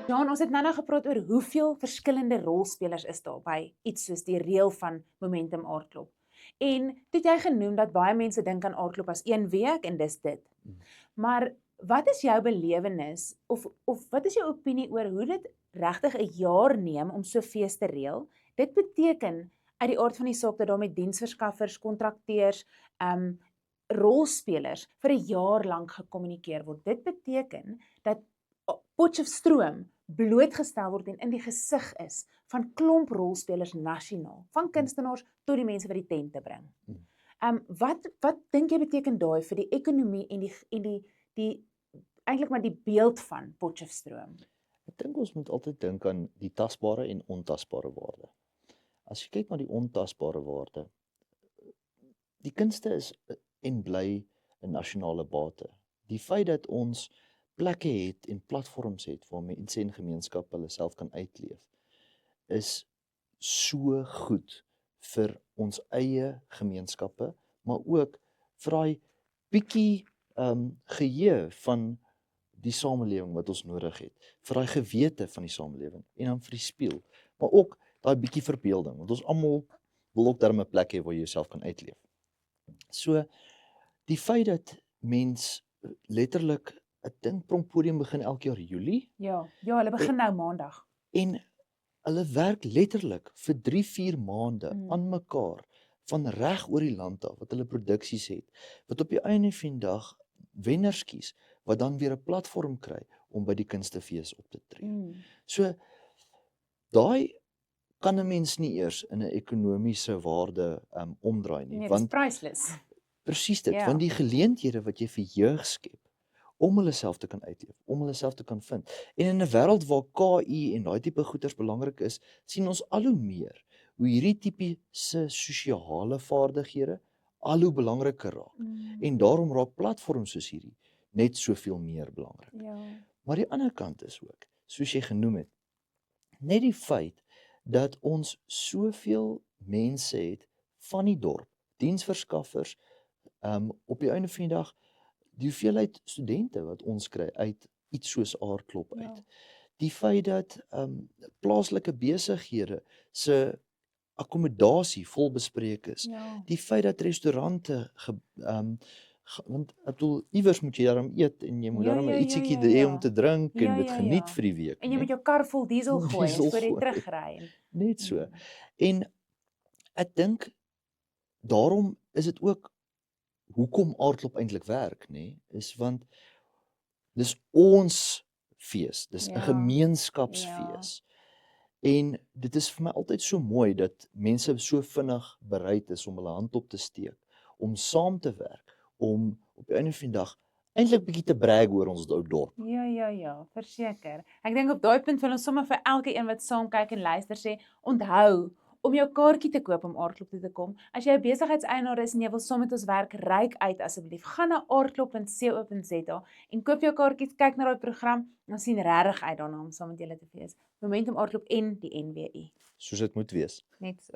Johan, ons het nou gepraat oor hoeveel verskillende rolspelers is daar by iets soos die reël van momentum aardklop. En toe het jy genoem dat baie mense dink aan aardklop as 1 week en dis dit. Maar wat is jou belewenis of wat is jou opinie oor hoe dit regtig 'n jaar neem om so fees te reël? Dit beteken uit die aard van die saak dat daar met diensverskaffers, kontrakteurs, rolspelers vir 'n jaar lank gekommunikeer word. Dit beteken dat Potchefstroom blootgestel word en in die gesig is van klomp rolspelers nasionaal, van kunstenaars tot die mense wat die tente bring. Wat dink jy beteken daai vir die ekonomie en die eintlik maar die beeld van Potchefstroom? Ek dink ons moet altyd dink aan die tasbare en ontasbare waarde. As jy kyk na die ontasbare waarde, die kunste is en bly 'n nasionale bate. Die feit dat ons plekke het en platforms het waar mense en gemeenskappe hulle self kan uitleef, is so goed vir ons eie gemeenskappe, maar ook vir daai bietjie geheue van die samelewing wat ons nodig het, vir daai gewete van die samelewing en dan vir die spieël, maar ook daai bietjie verbeelding, want ons almal wil ook darm 'n plek hê waar jy jouself kan uitleef. So die feit dat mens letterlik 'n Dinkpronk-podium begin elke jaar Julie. Ja, hulle begin nou maandag. En hulle werk letterlik vir 3-4 maande aan mekaar van reg oor die land af wat hulle produksies het, wat op die einde van die dag wenners kies, wat dan weer 'n platform kry om by die kunstefees op te tree. So daai kan 'n mens nie eers in 'n ekonomiese waarde omdraai nie, Nee, want dis priceless. presies dit, Ja. want die geleenthede wat jy vir jeug skep om hulle self te kan uitleef, om hulle self te kan vind. En in 'n wêreld waar KI en daai tipe goeders belangrik is, sien ons al hoe meer hoe hierdie tipe sosiale vaardighede al hoe belangriker raak. En daarom raak platforms soos hierdie net soveel meer belangrik. Ja. Maar die ander kant is ook, soos jy genoem het, net die feit dat ons soveel mense het van die dorp, diensverskaffers, op die einde van die dag, die hoeveelheid studente wat ons kry uit iets soos aardklop uit. Ja. Die feit dat plaaslike besighede se akkommodasie vol bespreek is. Ja. Die feit dat restaurante want ek bedoel iewers moet jy daarom eet en jy moet Ja, daarom ja, ietsiekie ja, hê ja. om te drink en Ja, dit ja, geniet ja. vir die week. En jy né? moet jou kar vol diesel gooi Diesel voor jy gooi. terugry. Net so. En ek dink daarom is dit ook hoekom aardklop eintlik werk, nê, is want dis ons fees, dis 'n Ja. gemeenskapsfees. En dit is vir my altyd so mooi dat mense so vinnig bereid is om hulle hand op te steek, om saam te werk, om op die einde van die dag eintlik bietjie te brag oor ons ou dorp. Ja, verseker. Ek dink op daai punt wil ons sommer vir elke een wat saam kyk en luister sê, onthou om jou kaartjie te koop om aardklop toe te kom. As jy 'n besigheidseienaar is en jy wil saam met ons werk, reik uit asseblief. Gaan na aardklop.co.za en koop jou kaartjies, kyk na daai program en ons sien regtig uit daarna om saam met julle te fees. Momentum Aardklop en die NWI. Soos dit moet wees. Net so.